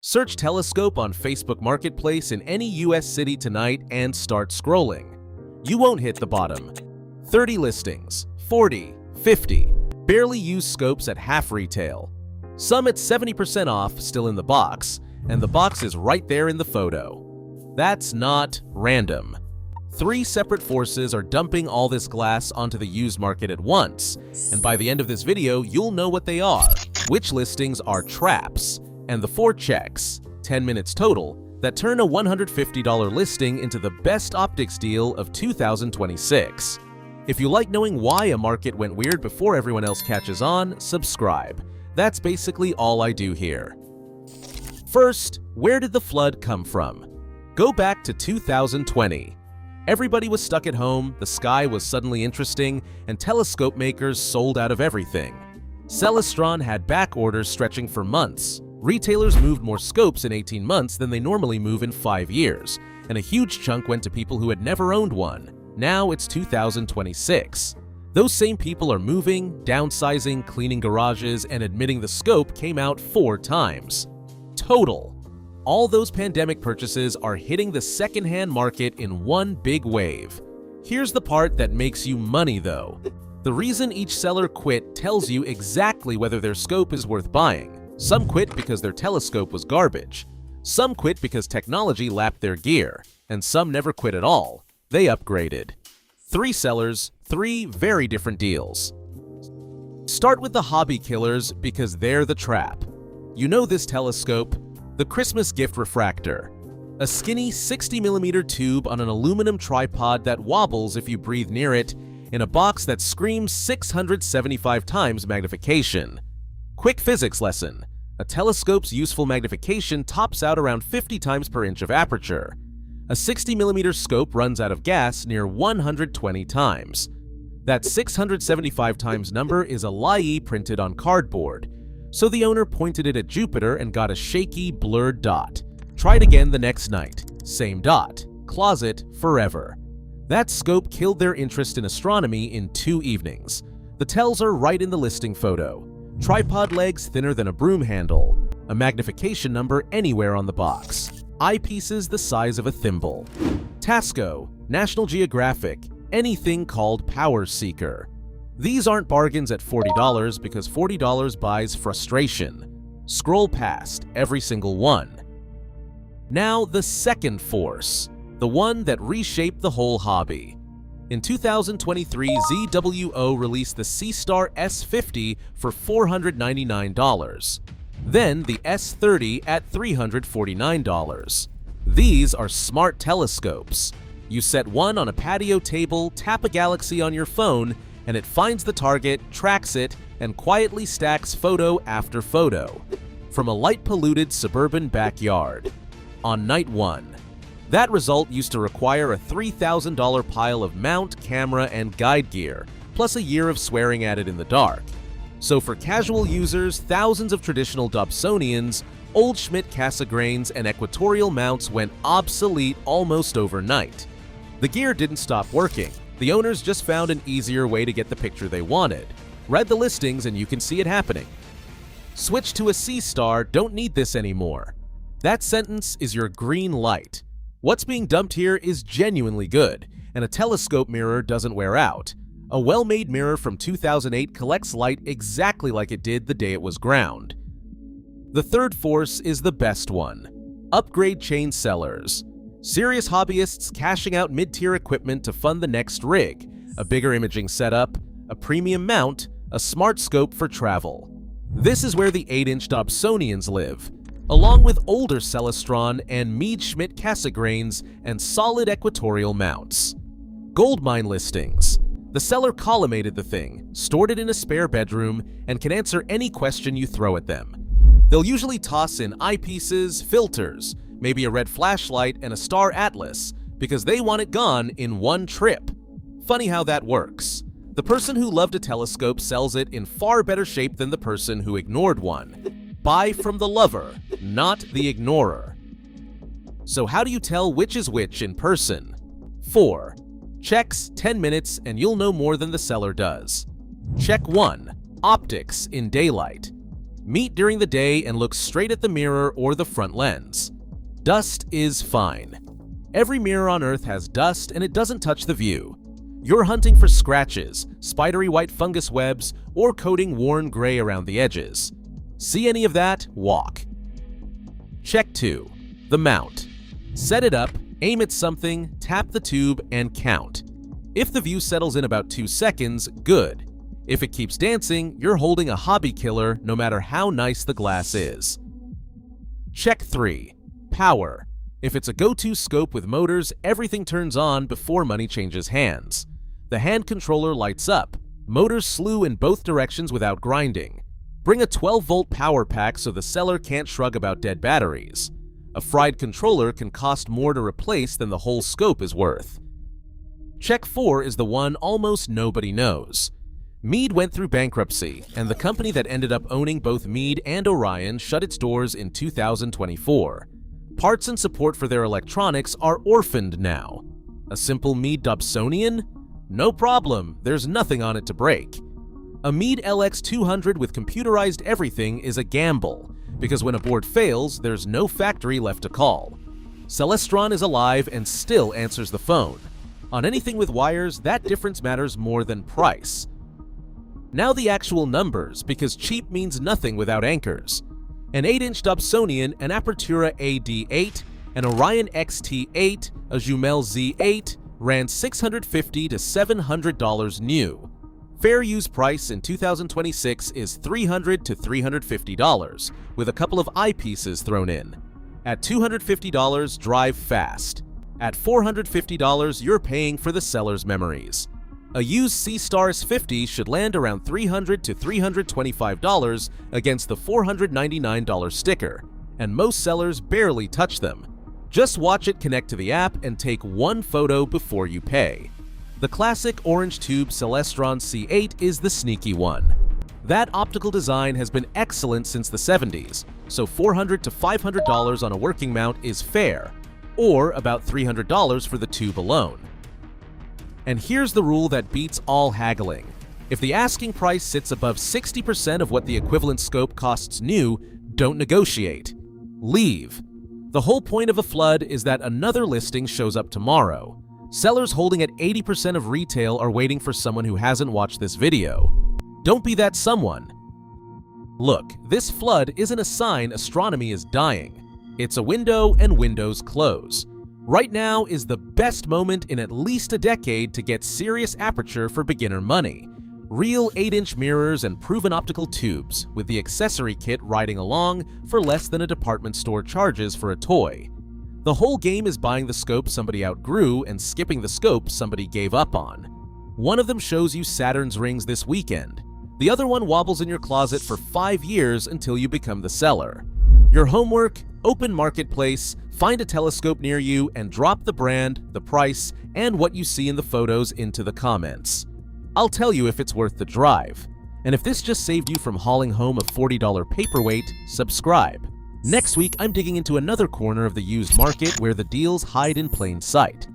Search telescope on Facebook Marketplace in any US city tonight and start scrolling. You won't hit the bottom. 30 listings, 40, 50, barely used scopes at half retail. Some at 70% off still in the box, and the box is right there in the photo. That's not random. 3 separate forces are dumping all this glass onto the used market at once, and by the end of this video, you'll know what they are, which listings are traps, and the 4 checks, 10 minutes total, that turn a $150 listing into the best optics deal of 2026. If you like knowing why a market went weird before everyone else catches on, subscribe. That's basically all I do here. First, where did the flood come from? Go back to 2020. Everybody was stuck at home, the sky was suddenly interesting, and telescope makers sold out of everything. Celestron had back orders stretching for months. Retailers moved more scopes in 18 months than they normally move in 5 years, and a huge chunk went to people who had never owned one. Now it's 2026. Those same people are moving, downsizing, cleaning garages, and admitting the scope came out 4 times. Total. All those pandemic purchases are hitting the secondhand market in one big wave. Here's the part that makes you money though. The reason each seller quit tells you exactly whether their scope is worth buying. Some quit because their telescope was garbage. Some quit because technology lapped their gear. And some never quit at all. They upgraded. 3 sellers, 3 very different deals. Start with the hobby killers because they're the trap. You know this telescope, the Christmas gift refractor. A skinny 60mm tube on an aluminum tripod that wobbles if you breathe near it, in a box that screams 675 times magnification. Quick physics lesson. A telescope's useful magnification tops out around 50 times per inch of aperture. A 60mm scope runs out of gas near 120 times. That 675 times number is a lie printed on cardboard. So the owner pointed it at Jupiter and got a shaky, blurred dot. Tried again the next night. Same dot. Closet forever. That scope killed their interest in astronomy in 2 evenings. The tells are right in the listing photo. Tripod legs thinner than a broom handle. A magnification number anywhere on the box. Eyepieces the size of a thimble. Tasco, National Geographic, anything called Power Seeker. These aren't bargains at $40 because $40 buys frustration. Scroll past every single one. Now the second force, the one that reshaped the whole hobby. In 2023, ZWO released the C-Star S50 for $499. Then the S30 at $349. These are smart telescopes. You set one on a patio table, tap a galaxy on your phone, and it finds the target, tracks it, and quietly stacks photo after photo. From a light-polluted suburban backyard. On night 1. That result used to require a $3,000 pile of mount, camera, and guide gear, plus a year of swearing at it in the dark. So for casual users, thousands of traditional Dobsonians, old Schmidt-Cassegrains, and equatorial mounts went obsolete almost overnight. The gear didn't stop working. The owners just found an easier way to get the picture they wanted. Read the listings and you can see it happening. Switch to a C-Star, don't need this anymore. That sentence is your green light. What's being dumped here is genuinely good, and a telescope mirror doesn't wear out. A well-made mirror from 2008 collects light exactly like it did the day it was ground. The third force is the best one. Upgrade chain sellers. Serious hobbyists cashing out mid-tier equipment to fund the next rig, a bigger imaging setup, a premium mount, a smart scope for travel. This is where the 8-inch Dobsonians live, along with older Celestron and Meade Schmidt-Cassegrains and solid equatorial mounts. Goldmine listings. The seller collimated the thing, stored it in a spare bedroom, and can answer any question you throw at them. They'll usually toss in eyepieces, filters, maybe a red flashlight, and a star atlas, because they want it gone in one trip. Funny how that works. The person who loved a telescope sells it in far better shape than the person who ignored one. Buy from the lover, not the ignorer. So how do you tell which is which in person? 4. Checks 10 minutes and you'll know more than the seller does. Check 1. Optics in daylight. Meet during the day and look straight at the mirror or the front lens. Dust is fine. Every mirror on Earth has dust and it doesn't touch the view. You're hunting for scratches, spidery white fungus webs, or coating worn gray around the edges. See any of that? Walk. Check 2. The mount. Set it up, aim at something, tap the tube, and count. If the view settles in about 2 seconds, good. If it keeps dancing, you're holding a hobby killer no matter how nice the glass is. Check 3. Power. If it's a go-to scope with motors, everything turns on before money changes hands. The hand controller lights up. Motors slew in both directions without grinding. Bring a 12-volt power pack so the seller can't shrug about dead batteries. A fried controller can cost more to replace than the whole scope is worth. Check 4 is the one almost nobody knows. Meade went through bankruptcy, and the company that ended up owning both Meade and Orion shut its doors in 2024. Parts and support for their electronics are orphaned now. A simple Meade Dobsonian? No problem, there's nothing on it to break. A Meade LX200 with computerized everything is a gamble, because when a board fails, there's no factory left to call. Celestron is alive and still answers the phone. On anything with wires, that difference matters more than price. Now the actual numbers, because cheap means nothing without anchors. An 8-inch Dobsonian, an Apertura AD8, an Orion XT8, a Jumel Z8 ran $650 to $700 new. Fair use price in 2026 is $300 to $350, with a couple of eyepieces thrown in. At $250, drive fast. At $450, you're paying for the seller's memories. A used C-Stars 50 should land around $300 to $325 against the $499 sticker, and most sellers barely touch them. Just watch it connect to the app and take one photo before you pay. The classic orange tube Celestron C8 is the sneaky one. That optical design has been excellent since the 70s, so $400 to $500 on a working mount is fair, or about $300 for the tube alone. And here's the rule that beats all haggling. If the asking price sits above 60% of what the equivalent scope costs new, don't negotiate. Leave. The whole point of a flood is that another listing shows up tomorrow. Sellers holding at 80% of retail are waiting for someone who hasn't watched this video. Don't be that someone. Look, this flood isn't a sign astronomy is dying. It's a window and windows close. Right now is the best moment in at least a decade to get serious aperture for beginner money. Real 8-inch mirrors and proven optical tubes, with the accessory kit riding along for less than a department store charges for a toy. The whole game is buying the scope somebody outgrew and skipping the scope somebody gave up on. One of them shows you Saturn's rings this weekend. The other one wobbles in your closet for 5 years until you become the seller. Your homework? Open Marketplace, find a telescope near you, and drop the brand, the price, and what you see in the photos into the comments. I'll tell you if it's worth the drive. And if this just saved you from hauling home a $40 paperweight, subscribe. Next week, I'm digging into another corner of the used market where the deals hide in plain sight.